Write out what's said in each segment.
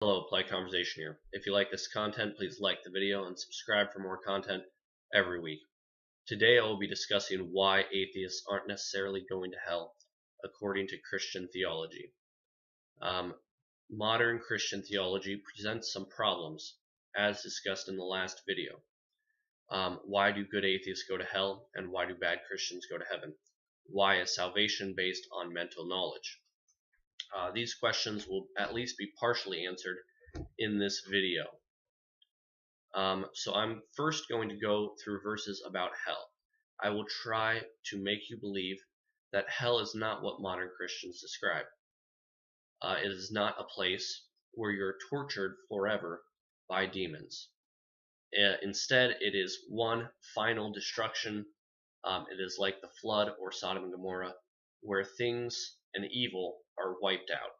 Hello, Polite Conversation here. If you like this content, please like the video and subscribe for more content every week. Today I will be discussing why atheists aren't necessarily going to hell according to Christian theology. Modern Christian theology presents some problems, as discussed in the last video. Why do good atheists go to hell, and why do bad Christians go to heaven? Why is salvation based on mental knowledge? These questions will at least be partially answered in this video. So I'm first going to go through verses about hell. I will try to make you believe that hell is not what modern Christians describe. It is not a place where you're tortured forever by demons. Instead, it is one final destruction. It is like the flood or Sodom and Gomorrah, where things and evil are wiped out.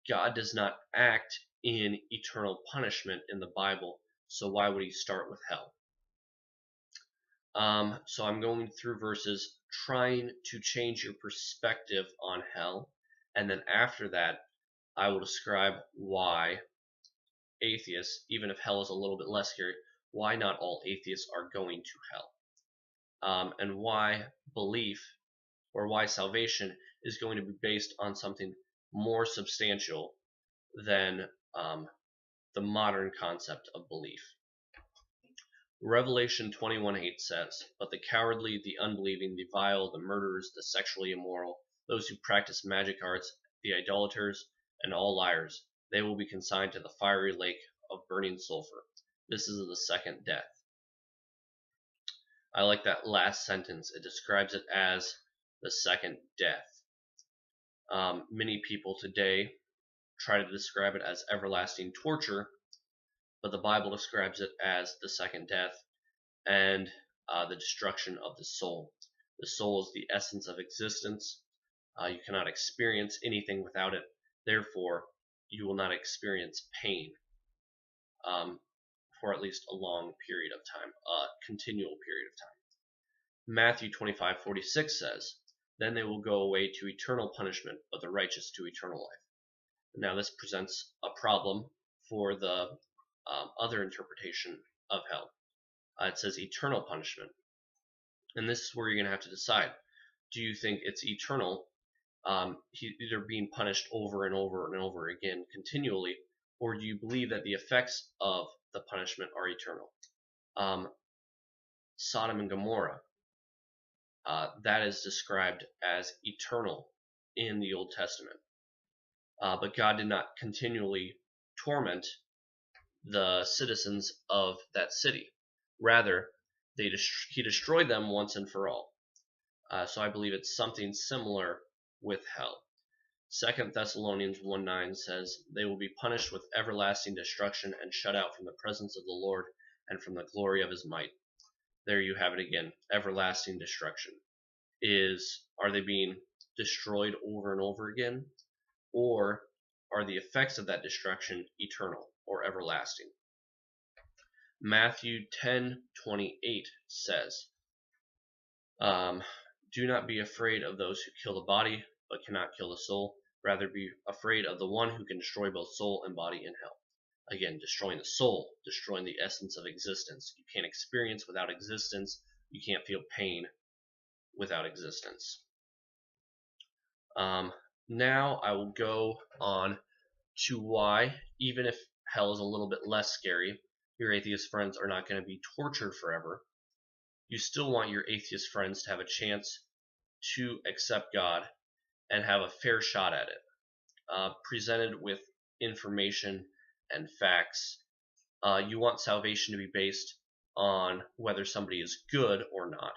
God does not act in eternal punishment in the Bible, so why would he start with hell? So I'm going through verses trying to change your perspective on hell, and then after that I will describe why atheists, even if hell is a little bit less scary, why not all atheists are going to hell, and why belief or why salvation is going to be based on something more substantial than the modern concept of belief. Revelation 21:8 says, "But the cowardly, the unbelieving, the vile, the murderers, the sexually immoral, those who practice magic arts, the idolaters, and all liars, they will be consigned to the fiery lake of burning sulfur. This is the second death." I like that last sentence. It describes it as the second death. Many people today try to describe it as everlasting torture, but the Bible describes it as the second death and the destruction of the soul. The soul is the essence of existence. You cannot experience anything without it. Therefore, you will not experience pain for at least a long period of time, a continual period of time. Matthew 25:46 says, "Then they will go away to eternal punishment, but the righteous to eternal life." Now this presents a problem for the other interpretation of hell. It says eternal punishment, and this is where you're going to have to decide. Do you think it's eternal, either being punished over and over and over again continually, or do you believe that the effects of the punishment are eternal? Sodom and Gomorrah, that is described as eternal in the Old Testament. But God did not continually torment the citizens of that city. Rather, he destroyed them once and for all. So I believe it's something similar with hell. 2 Thessalonians 1:9 says, "They will be punished with everlasting destruction and shut out from the presence of the Lord and from the glory of his might." There you have it again, everlasting destruction. Are they being destroyed over and over again? Or are the effects of that destruction eternal or everlasting? Matthew 10:28 says, "Do not be afraid of those who kill the body, but cannot kill the soul. Rather be afraid of the one who can destroy both soul and body in hell." Again, destroying the soul, destroying the essence of existence. You can't experience without existence. You can't feel pain without existence. Now I will go on to why, even if hell is a little bit less scary, your atheist friends are not going to be tortured forever. You still want your atheist friends to have a chance to accept God and have a fair shot at it, presented with information and facts. You want salvation to be based on whether somebody is good or not,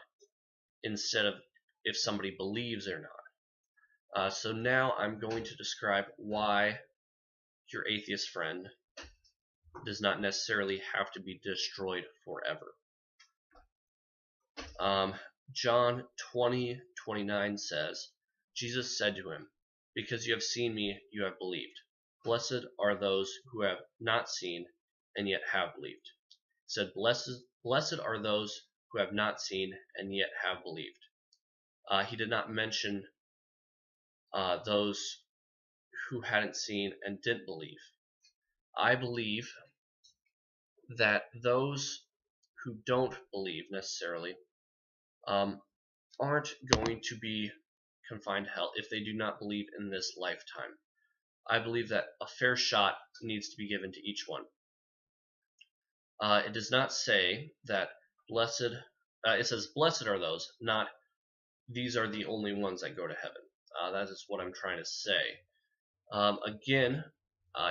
instead of if somebody believes or not. So now I'm going to describe why your atheist friend does not necessarily have to be destroyed forever. John 20:29 says, "Jesus said to him, 'Because you have seen me, you have believed. Blessed are those who have not seen and yet have believed.'" He said, Blessed are those who have not seen and yet have believed. He did not mention those who hadn't seen and didn't believe. I believe that those who don't believe necessarily aren't going to be confined to hell if they do not believe in this lifetime. I believe that a fair shot needs to be given to each one. It does not say that blessed, it says blessed are those, not these are the only ones that go to heaven. That is what I'm trying to say. Again,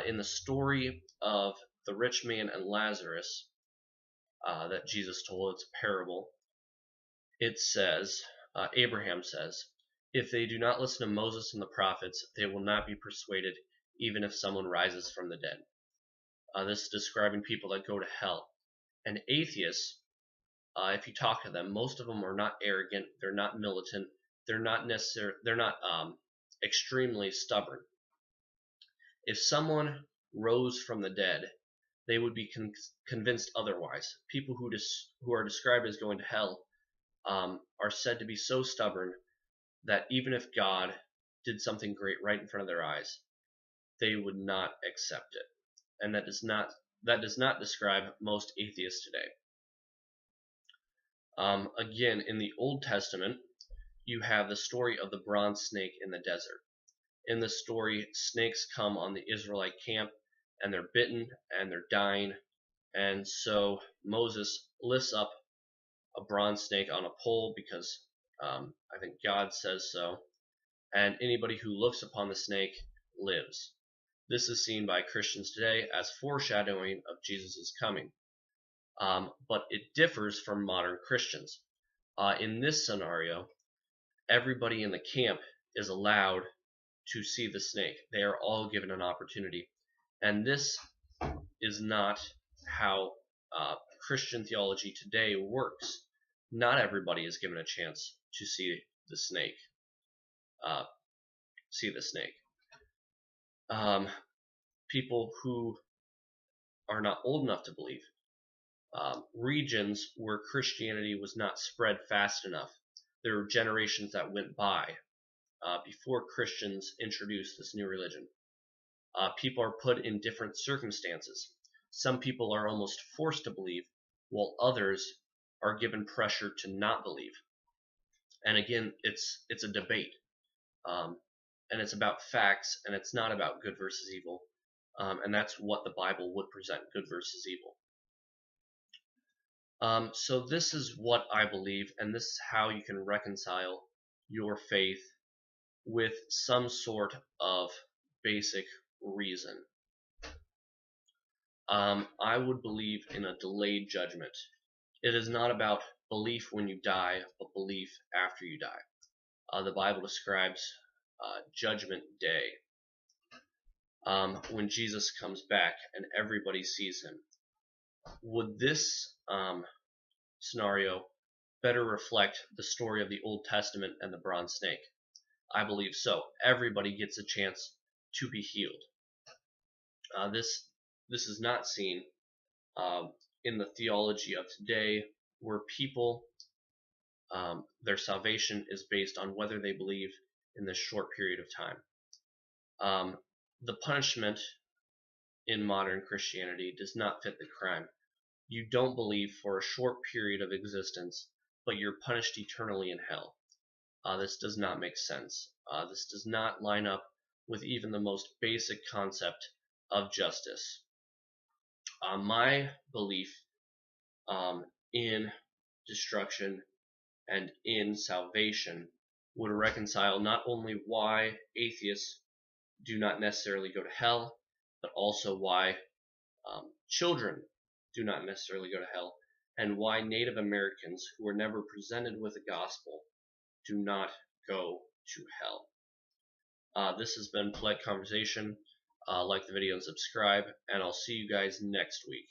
in the story of the rich man and Lazarus that Jesus told, it's a parable, it says, Abraham says, if they do not listen to Moses and the prophets, they will not be persuaded, even if someone rises from the dead. This is describing people that go to hell. And atheists, if you talk to them, most of them are not arrogant, they're not militant, they're not extremely stubborn. If someone rose from the dead, they would be convinced otherwise. People who are described as going to hell are said to be so stubborn that even if God did something great right in front of their eyes, they would not accept it. And that does not describe most atheists today. Again, in the Old Testament, you have the story of the bronze snake in the desert. In the story, snakes come on the Israelite camp, and they're bitten, and they're dying, and so Moses lifts up a bronze snake on a pole because I think God says so, and anybody who looks upon the snake lives. This is seen by Christians today as foreshadowing of Jesus' coming, but it differs from modern Christians. In this scenario, everybody in the camp is allowed to see the snake. They are all given an opportunity, and this is not how Christian theology today works. Not everybody is given a chance to see the snake. People who are not old enough to believe. Regions where Christianity was not spread fast enough. There were generations that went by before Christians introduced this new religion. People are put in different circumstances. Some people are almost forced to believe, while others are given pressure to not believe. And again, it's a debate, and it's about facts, and it's not about good versus evil, and that's what the Bible would present: good versus evil. So this is what I believe, and this is how you can reconcile your faith with some sort of basic reason. I would believe in a delayed judgment. It is not about belief when you die, but belief after you die. The Bible describes Judgment Day, when Jesus comes back and everybody sees him. Would this scenario better reflect the story of the Old Testament and the bronze snake? I believe so. Everybody gets a chance to be healed. This is not seen in the theology of today, where people, their salvation is based on whether they believe in this short period of time. The punishment in modern Christianity does not fit the crime. You don't believe for a short period of existence, but you're punished eternally in hell. This does not make sense. This does not line up with even the most basic concept of justice. My belief in destruction and in salvation would reconcile not only why atheists do not necessarily go to hell, but also why children do not necessarily go to hell, and why Native Americans who were never presented with the gospel do not go to hell. This has been Polite Conversation. Like the video and subscribe, and I'll see you guys next week.